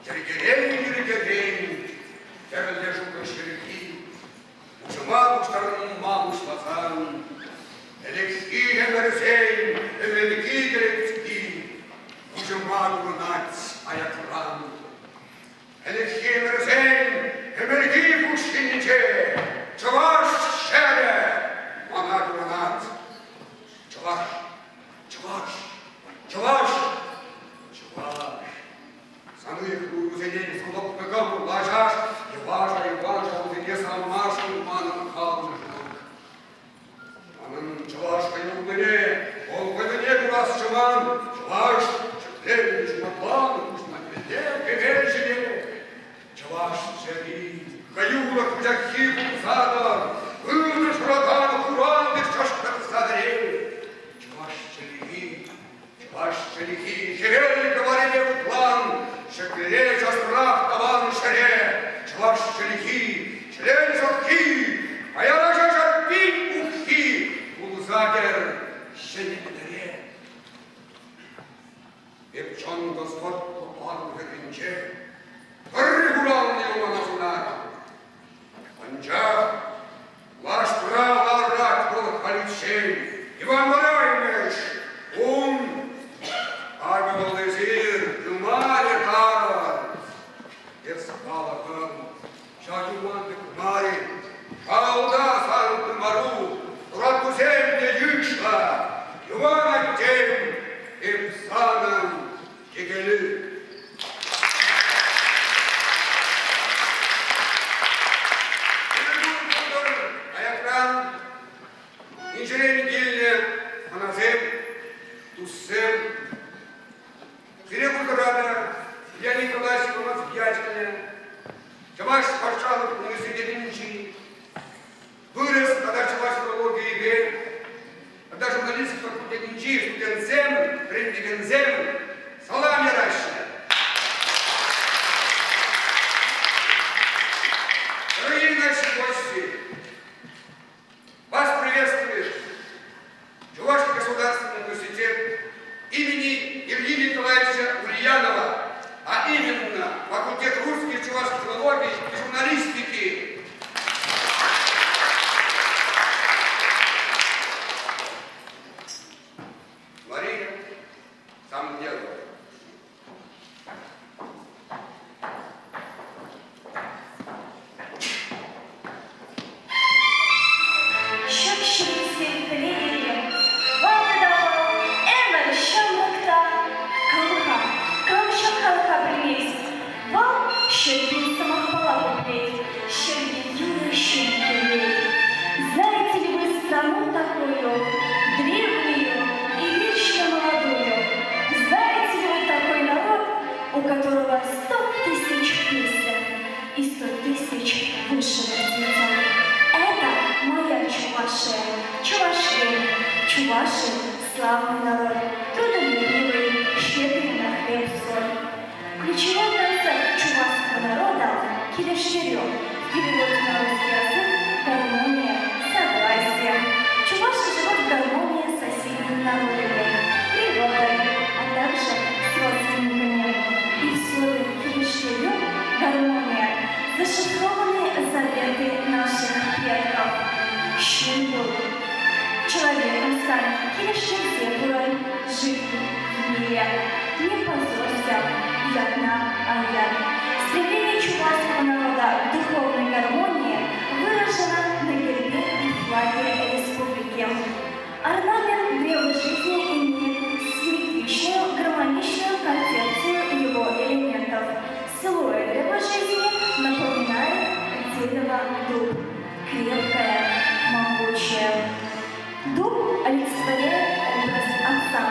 Дерегерень, я лежу кошельки, маму сторону, маму слоцан, Элекси, Эмерсей, Эмельки, Грецки, маму нать, а я кран. Элекси, Эмерсей, Эмельки, Пушкиниче, Чуваш, Шере, Монат, Монат, Чуваш, Чуваш, Чуваш, Чуваш. Самых узелей судок пекал, лажаш, и важа, узеле сам маршал, маном халм ждут. Маном чувашка не угоне, он в войне глаз чуван, чуваш, шептели, чуматлан, пусть на пете, кевельжеле. Чуваш жери, каюлок пляхи пузада, вылнешь врата, куран, ты чашка задрели. Чуваш челихи, херели, говорили в план, Шекере, Жастрах, Таван, Шаре, Чваш, Челихи, Член, Жорки, а я даже Жарпин, Ухи, Улзагер, Щенекдаре. Епчон, Господ, Попан, Веринче, Регулал, Неума, Назунар, Панджаб, Ваш прав, Ларак, Бог, Халичей, Иван Вараймеш, Ум, Агал Эзир, Юмаре Кара, Ерсакала Кам, Шагиман Кумари, Шауда Сан Мару, Ратузем де Юшла, Ювана Тем, Ипсанам Кигели. Аякран, Инженер Гильне, Аназем, Туссем, Филиппа я Николай Симонов Дядькине, Чаваш Парчалов, университет Ничи, вырос, когда Чаваш филологии и верь, когда журналистский факультет Ничи, студент Зем, Рендиген Зем, салам яращина. Дорогие наши гости, вас приветствует Чувашский государственный университет имени Ильи Николаевича Ульянова, а именно факультет русской и чувашской филологии и журналистики. Мария, сам дело. Знаете ли вы страну такую, древнюю и вечно молодую? Знаете ли вы такой народ, у которого 100 тысяч песен и 100 тысяч вышивок цветов? Это моя Чувашия, Чувашия. Чуваши – славный народ, трудолюбивый, щедрый на хлеб соль. Ключевой концепт чувашского народа – килештерё, в переводе на русский язык – гармония, согласие. Чуваши живут в гармонии с соседними народами, природой, а также с родственниками. И в слове килештерё – гармония зашифрованы заветы наших предков. Щенбур. Человеком стань, килештерзепурой, жить в мире. Не позорься, ядна, аяд. Стремление чувашского народа к духовной гармонии выражено на гербе и флаге республики. Орнамент древа жизни имеет симметричную, гармоничную концепцию его элементов. Силуэт древа жизни напоминает дерево дуб, крепкое, могучее. Дуб олицетворяет образ отца.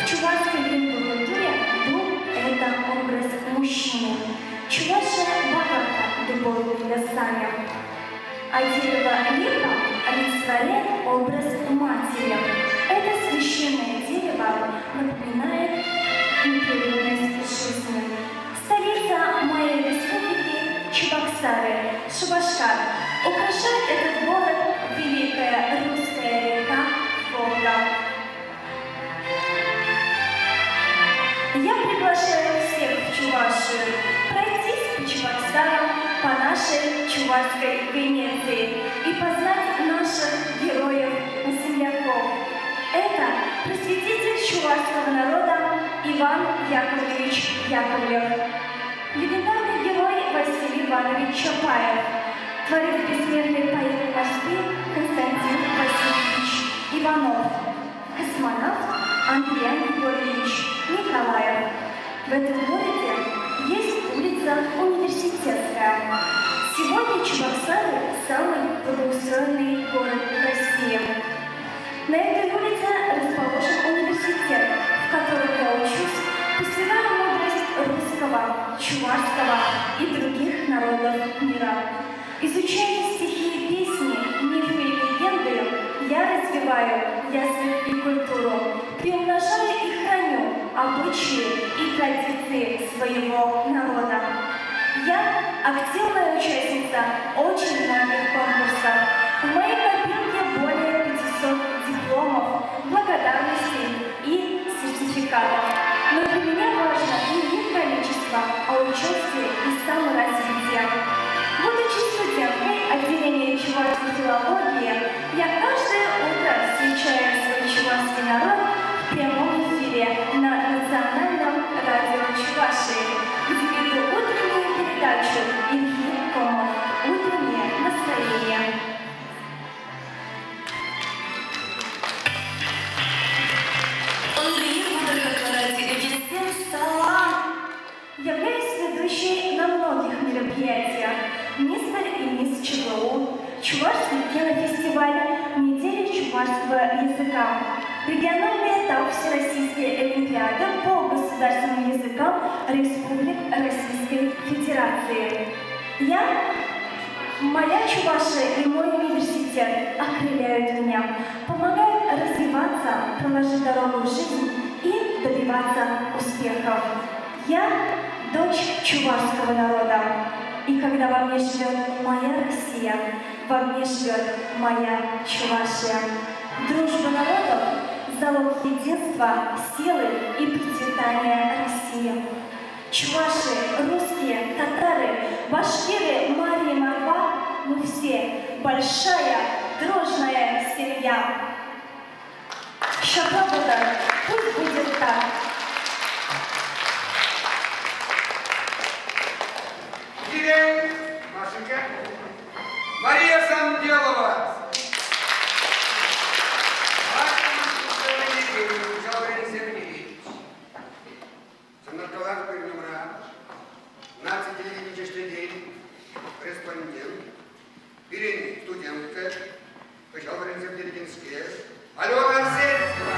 В чувашской древней культуре дуб – это образ мужчины. Чувашия богата дубовыми лесами. А дерево липа олицетворяет образ матери. Это священное дерево напоминает непрерывность жизни. Столица моей республики – Чебоксары, Шабашкар. Украшает этот город великая русская река Волга. Я приглашаю всех в Чувашию нашей чувашской Венеции и познать наших героев-земляков. Это просветитель чувашского народа Иван Яковлевич Яковлев, легендарный герой Василий Иванович Чапаев, творец бессмертной поэт Москвы Константин Васильевич Иванов, космонавт Андрей Григорьевич Николаев. В этом городе есть улица Университетская. Сегодня Чебоксары – самый благоустроенный город России. На этой улице расположен университет, в котором я учусь, постигая мудрость русского, чувашского и других народов мира. Изучая стихи и песни, мифы и легенды, я развиваю язык и культуру, приумножаю и храню обычаи и традиции своего народа. Я активная участница очень многих конкурсов. В моей копилке более 500 дипломов, благодарностей и сертификатов. Но для меня важно не их количество, а участие и саморазвитие. Будучи студенткой отделения чувашской филологии, я каждое утро встречаю свой чувашский народ в прямом эфире на национальном радио Чувашии, где веду утреннюю передачу «Ильи Комов. Утреннее настроение». Являюсь ведущей на многих мероприятиях. Мистер и мисс ЧГУ, Чувашский кинофестиваль, неделя чувашского языка, региональный этап Всероссийской олимпиады по государственным языкам Республик Российской Федерации. Моя Чувашия и мой университет окрыляют меня, помогают развиваться, проложить дорогу в жизнь и добиваться успехов. Я дочь чувашского народа, и когда во мне живет моя Россия, во мне живет моя Чувашия. Дружба народов – залог единства, силы и процветания России. Чуваши, русские, татары, башкиры, марии, морва – мы все большая, дружная семья. Шабабуда, пусть будет так. Ирина, Машенька, Мария Самделова. Корреспондент, Ирина студентка, Качалварин Землеринская, Алена Зельцева.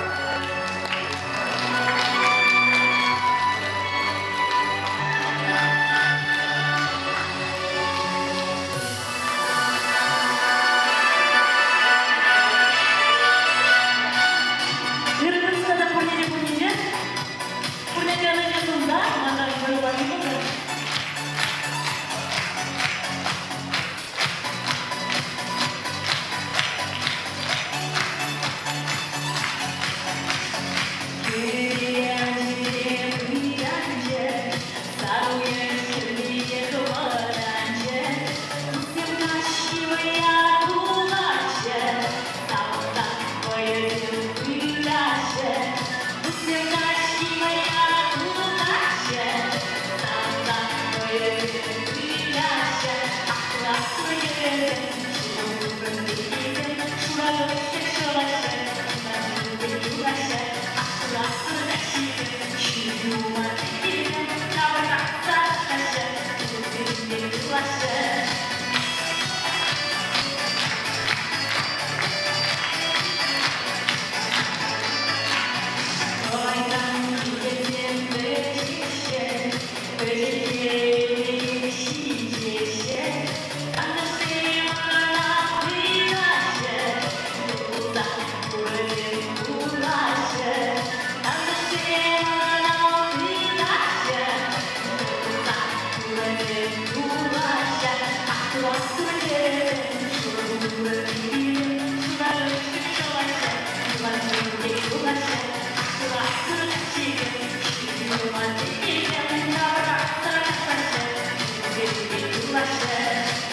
Let's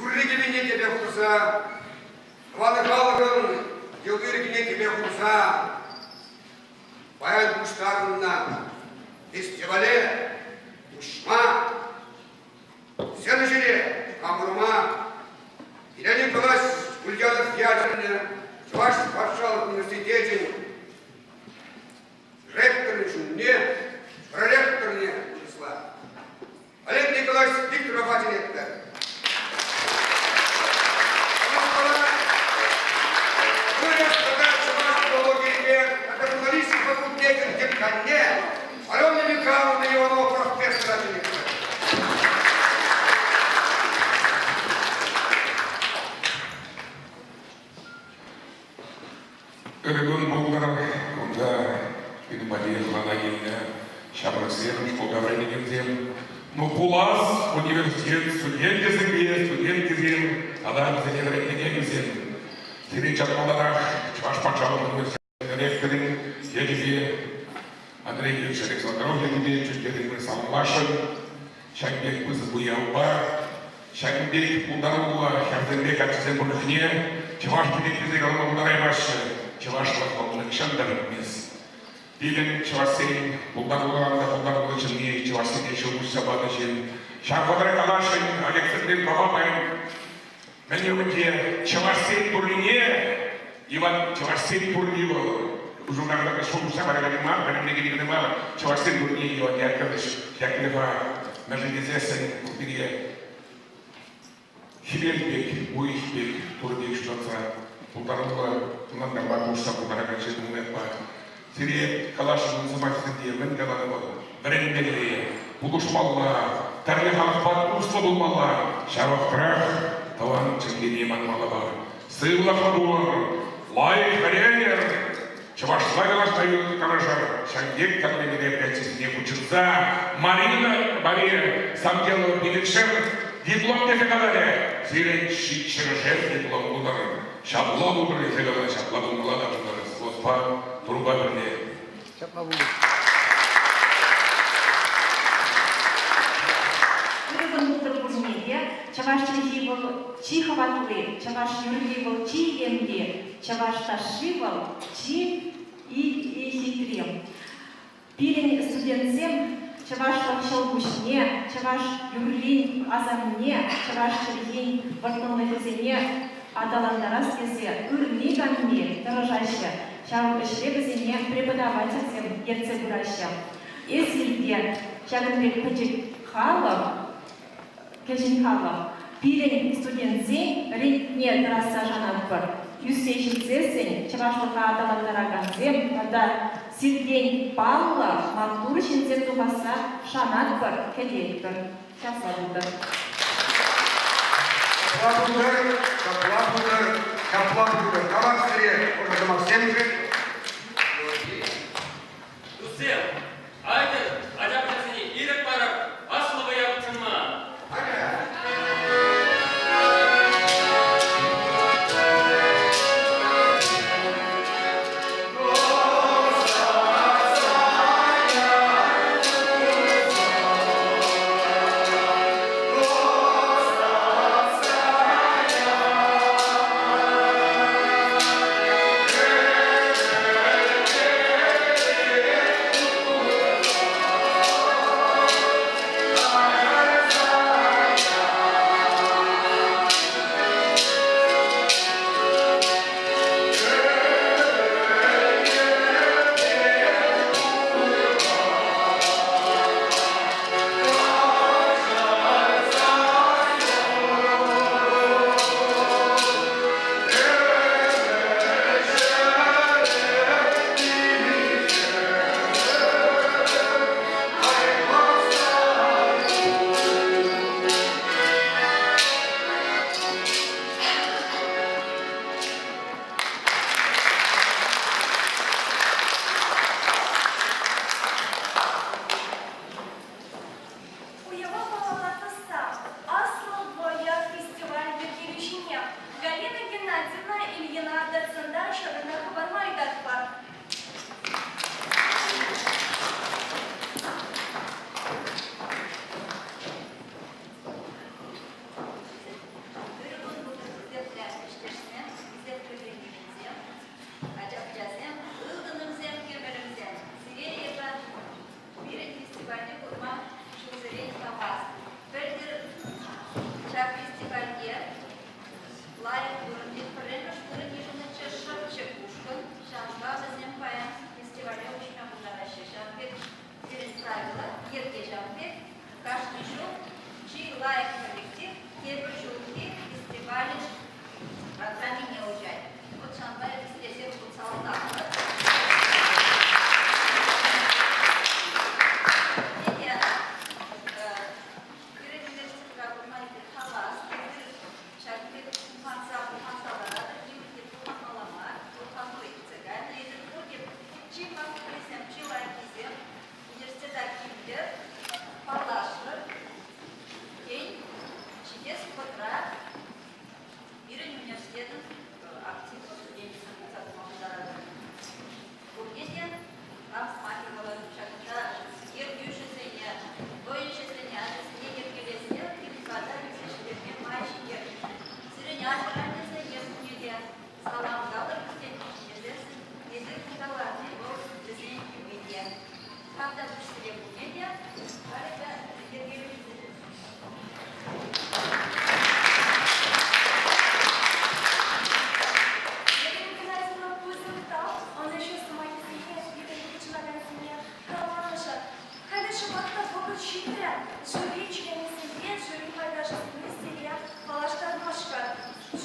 Юрлигине тебе хурса, Ваны халығын елдергіне тебе хурса, Баян куштарына фестивале ушма, Сені жере Камырма, Илени Палас Ульянов театрыны, Чуваш Варшавалық университетін, ректоры жүнне, проректорыне числа. Олег Николаевич Викторов Атинетті. Вырос тогда Чуваш филологии, а журналистский факультет декане, Алена Михайловна Иванова профессор Атинетті. Эрегон Болгаров, онда Пинбадия Хладагильня, Шабрасером, Шпугавренигензем, но Пулас, университет, студент языке, Адам Зеневренигензем, Сирич Атмаладаш, Чваш Пачалов, университет, ректорин, Егибе, Андрей Ильич Александров, Егибе, Чуждерин Салмашин, Шагбек Пызбуяуба, Шагбек Пударула, Шагбек Ачзембурхне, Чваш Пилипизы Галмандараймаши, Чавашлах Александр Мес. Билен Чавасей, Булгаруланда Ченги, Чавасей Чилбуш Сабадачин, Шахвадрай Калашин, Александр Бабаем, Менюмке, Чавасей Турлине, Иван Чавасей Турливо, журналда Шуму Сабарагалима, Менегинимала, Чавасей Турлине, Иван Яковлевич, Яковлева, Меженезесен, Купирия, Хибельбек, Уихбек, Турбек, Штатца, Булгарула, Нандарба Курса, Булгарагачи, Мунетба, Сирия, Калашин, Замахсидия, Венгала, Брендели, Булушмалла, Тарлихалфат, Урслабулмалла, Шарвахтрах, Таван, Чергини, Манмалава, Сыла Хадуар, Лай, Харенер, Чавашлагала, Стаю, Каражар, Шангек, Карлемире, Пятисне, Кучерза, Марина, Мария, Самгела, Биликшер, Диплом Тефекадаре, Сирен, Шершер, Диплом Удар, Шаблон Удар, Федора, Шаблон Млада, Господа, Труба Верне. Чаваш Чехивал Чихаватлы, Чаваш Юргивал Чиемли, Чаваш Ташивал Чи и Хитрим. Пилин студентзем, Чаваш Шалгушне, Чаваш Юрлин Азамне, Чаваш Чергин Вартонлыгызене, Адаландарас кезе, Үрни Гамме, дорожаще, Чаваш Шлегызене, преподавательзем, Ерцебураще. Эзильде, Чагынбек Пачикхалов, Кежинхалов, Пилин студентзем, Ритне Трасса Жанатпар, Юсейшицесен, Чавашлыха Адаландараганзем, когда Сергей Павлов, Мантурчин Зертубаса, Шанатпар, Кедельпар. Часадыпар. Каплабудар, Кавансыре, уже Максимович. Дусел, айтыр, ажапчасыне ирек барып, асылы япчынма.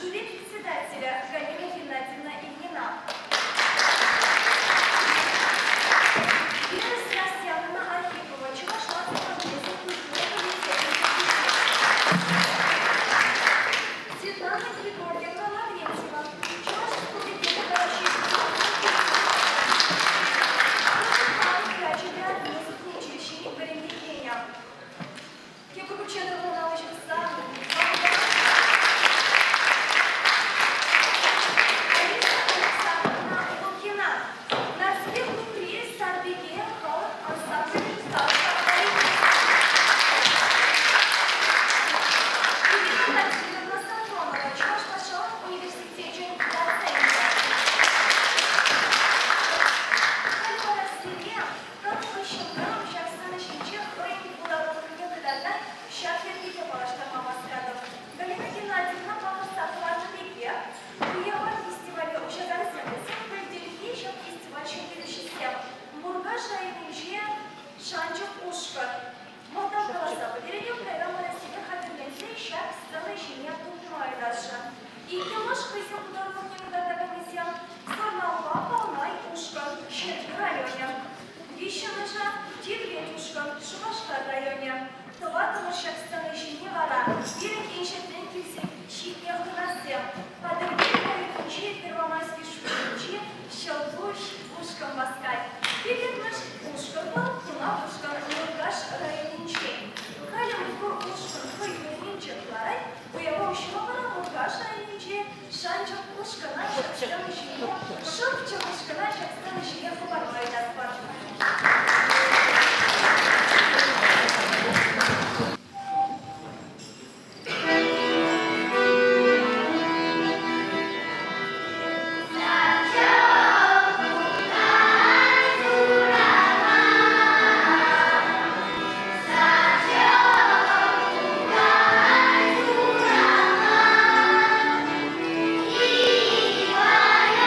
жюри председателя Галина Геннадьевна Ильина. Вера Севастьяновна Архипова, Чувашская комитета культуры комитета. Светлана Григорьевна Лаврентьева, Чувашский комитет городщиков. Ивая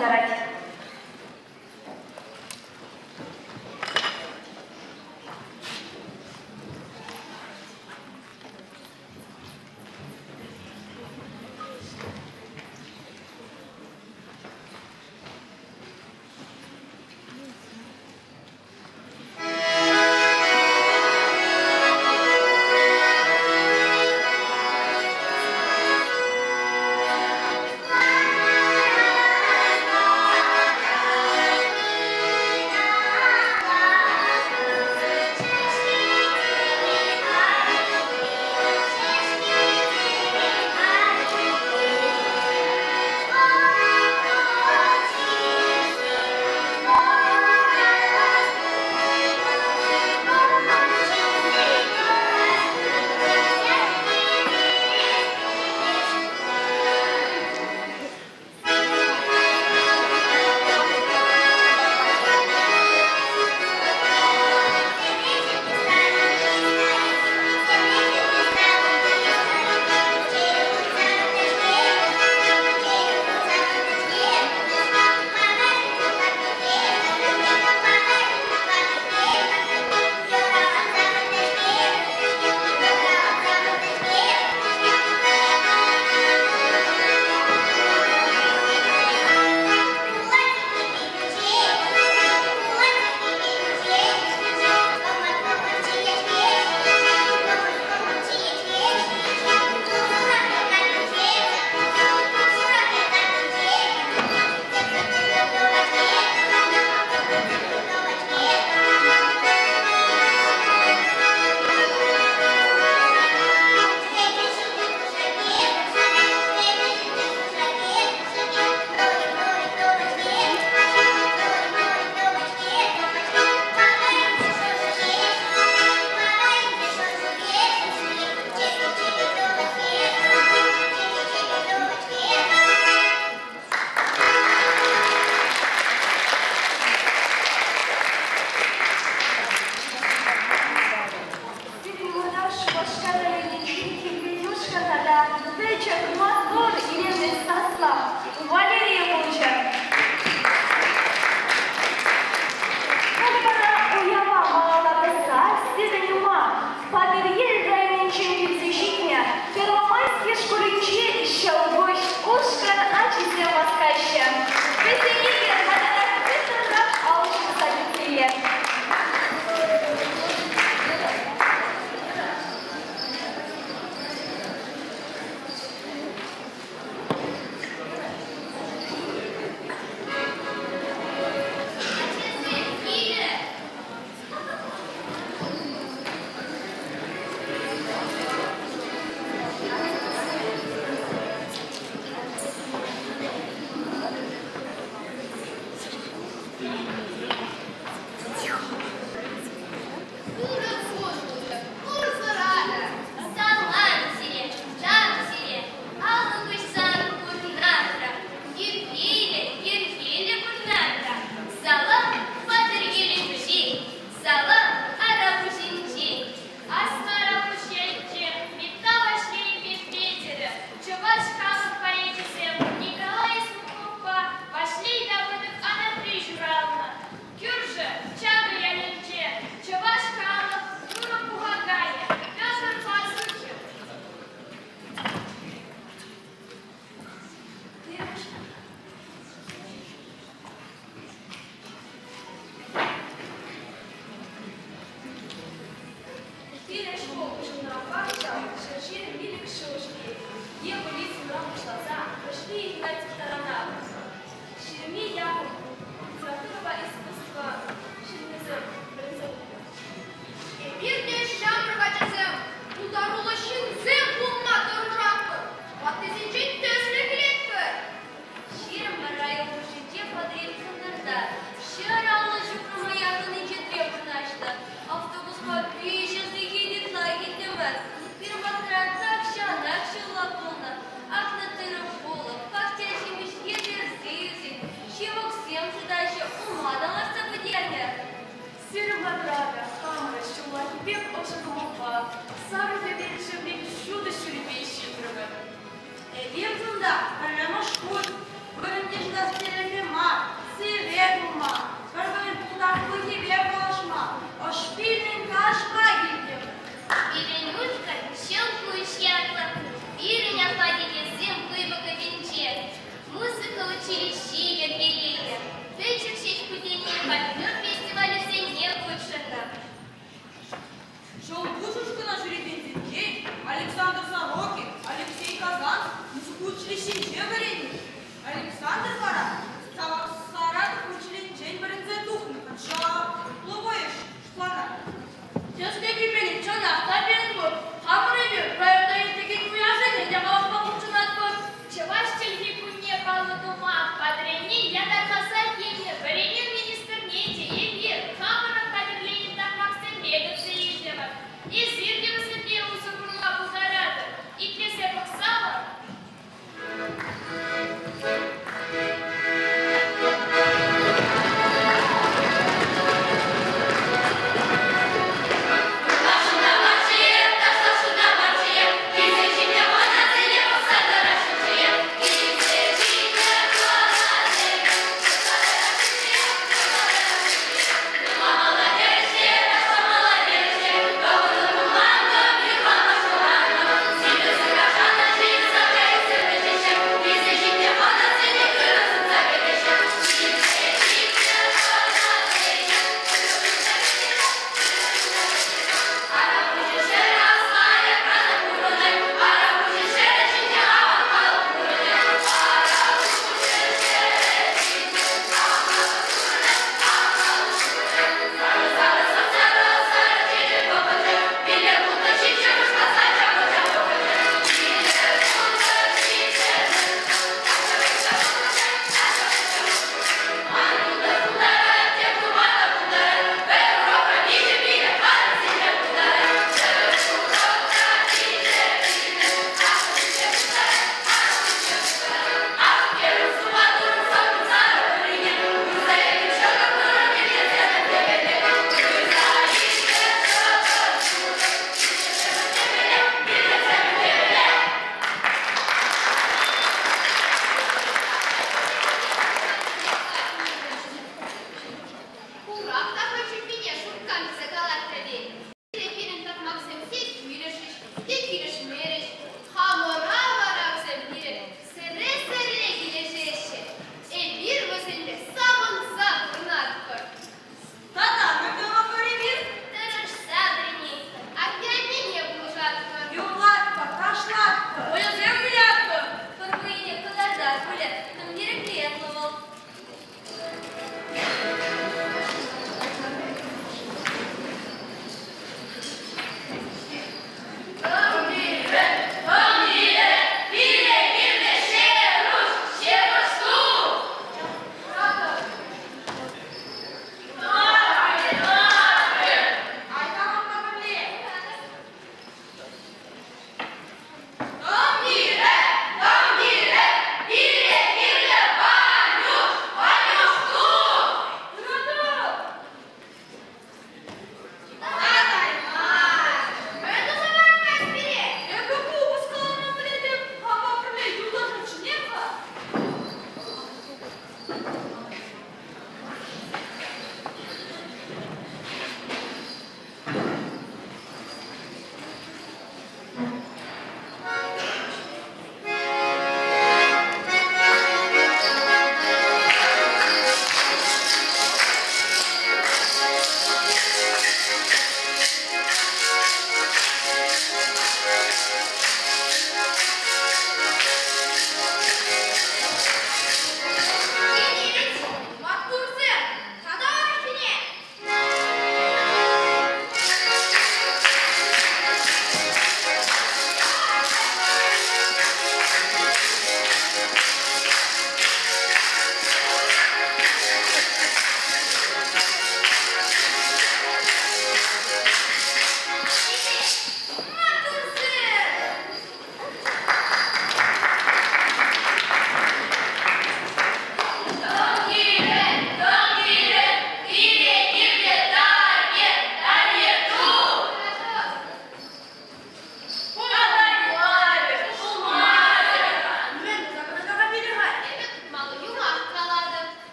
ярать. Валерия Луча. Когда уява малата писать, стиданюма, подъезд райончим физичня, первомайские шкуричи, щелбуш, ушка, ачизе воскаща. Веселите, когда быстро алчу садитие.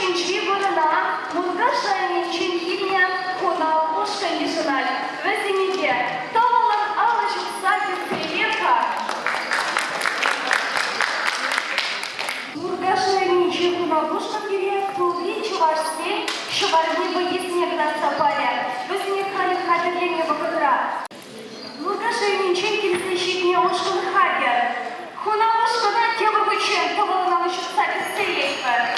чинчи бурана, мургашани чинхильня, хуна ушка нишаналь. Возьмите, тавалан алыш саки привета. Мургашани чинхуна ушка привет, увеличу ваш стиль, что варни бы есть снег на сапаре. Возникали хатерление богатра. Мургашани чинхиль защит мне ушкун хагер. Хуна ушка на тему вычен, тавалан алыш саки привета.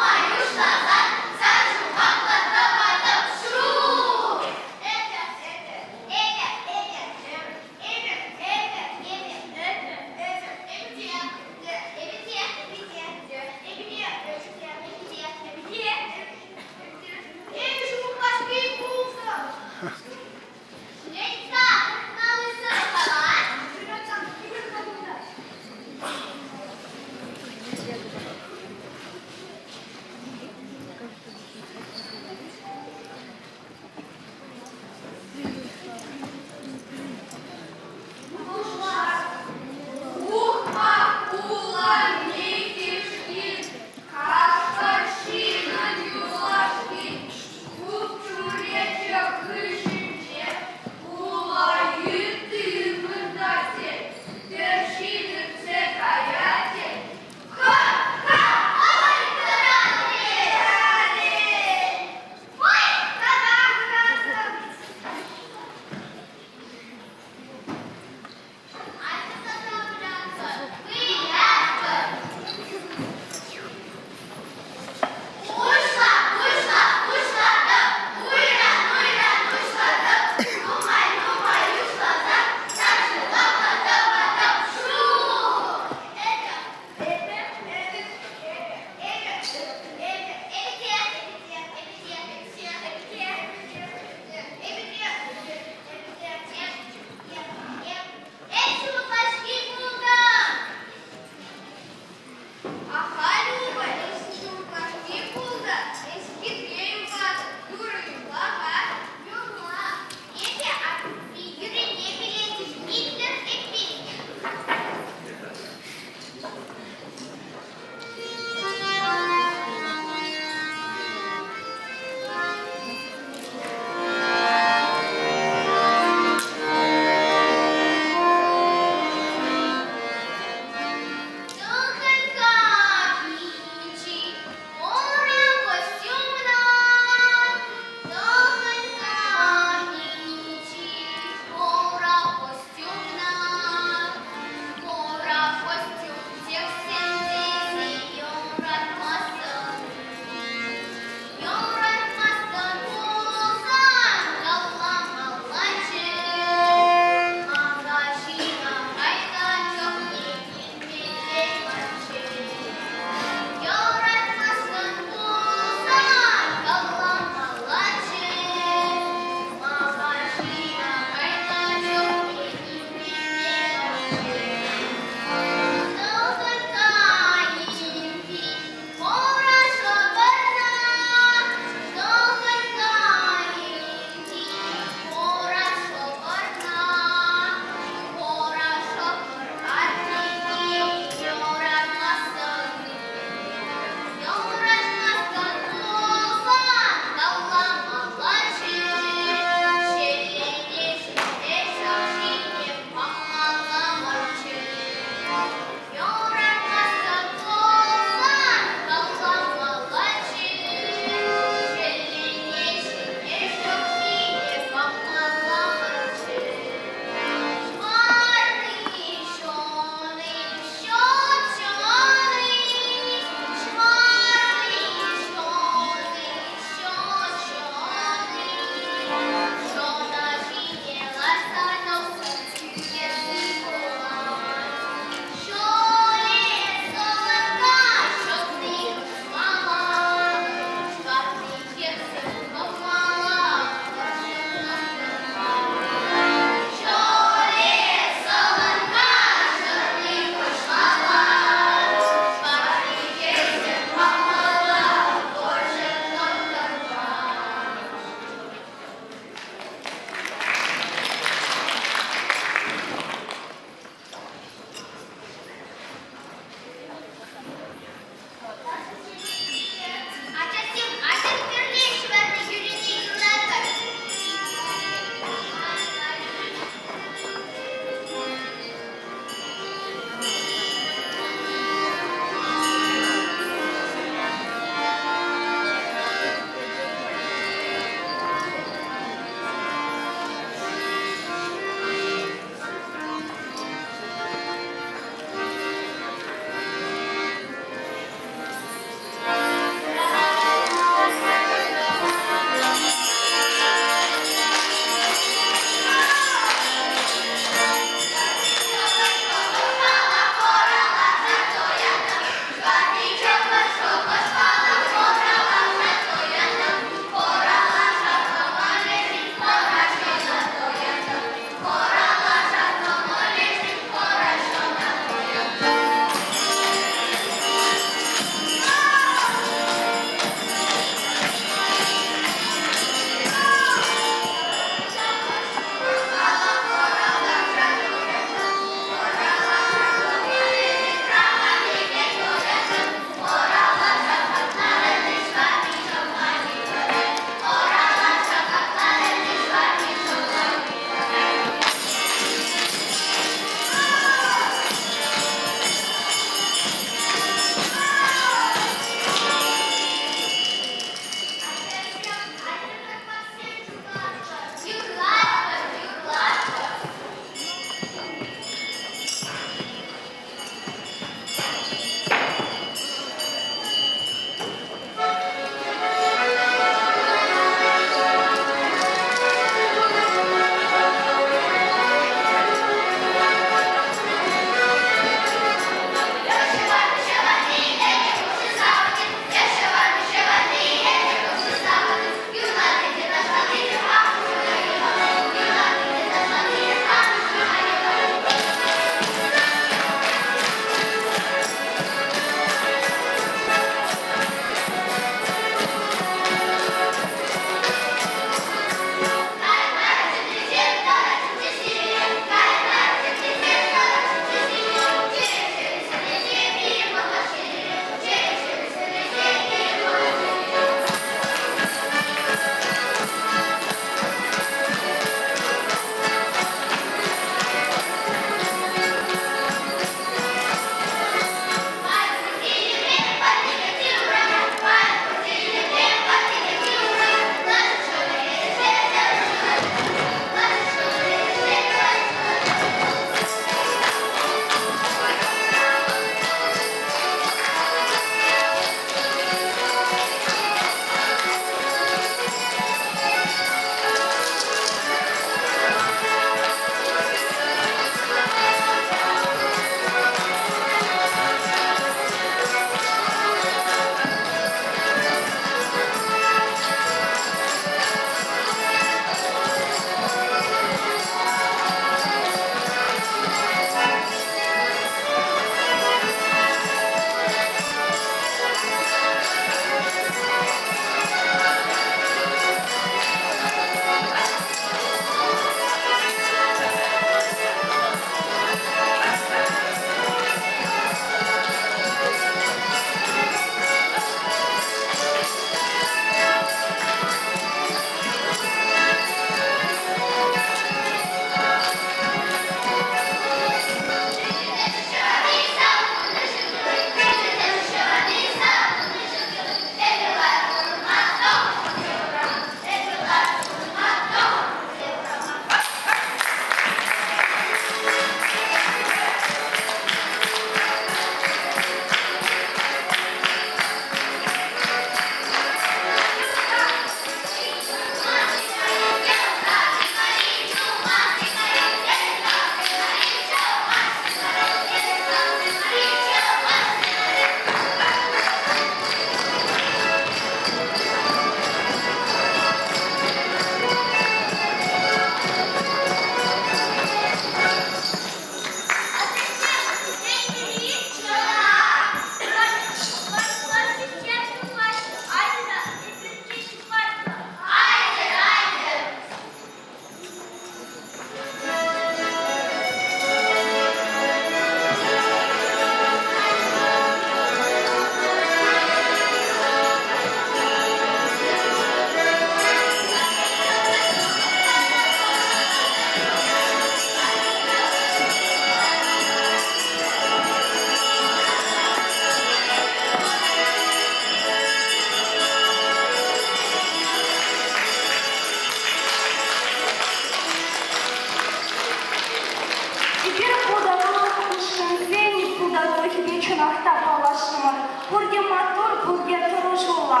мақта палашымыр, көрген мотор, көрген тұрышула.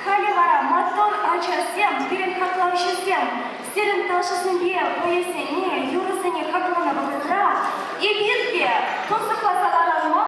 Халі вара мотор ачасем, бірін қақлаушысем, стерін талшысын бе, қойесене, юрысыне қақланы бұғытра, и бірге тұсы қласаларыма.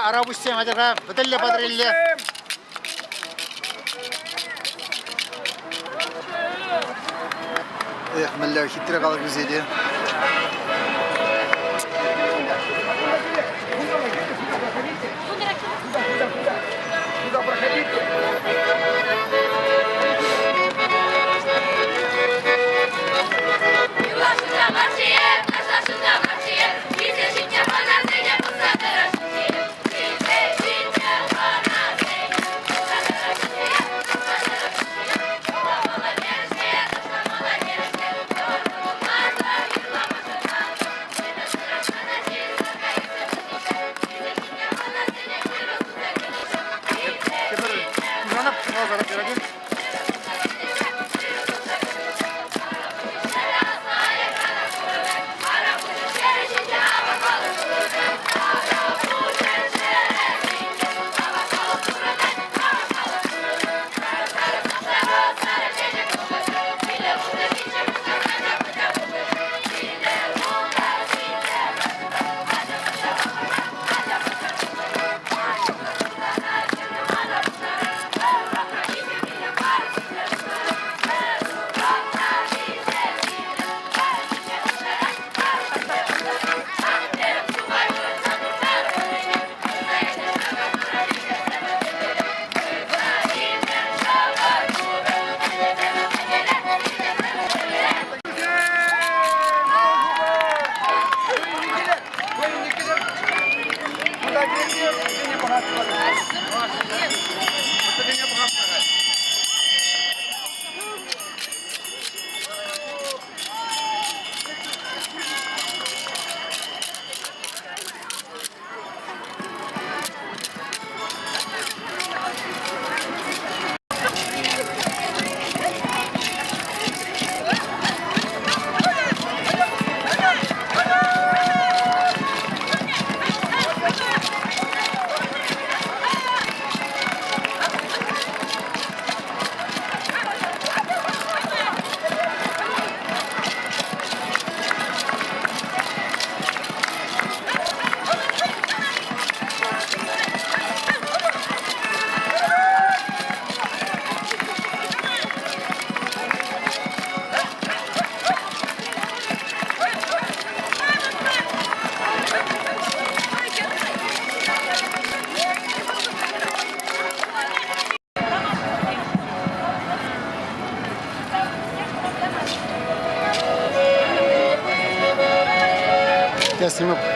Arap Hüseyin acaba Bıdırlı Badrille. Miller hitre kalır bizeydi. Teslim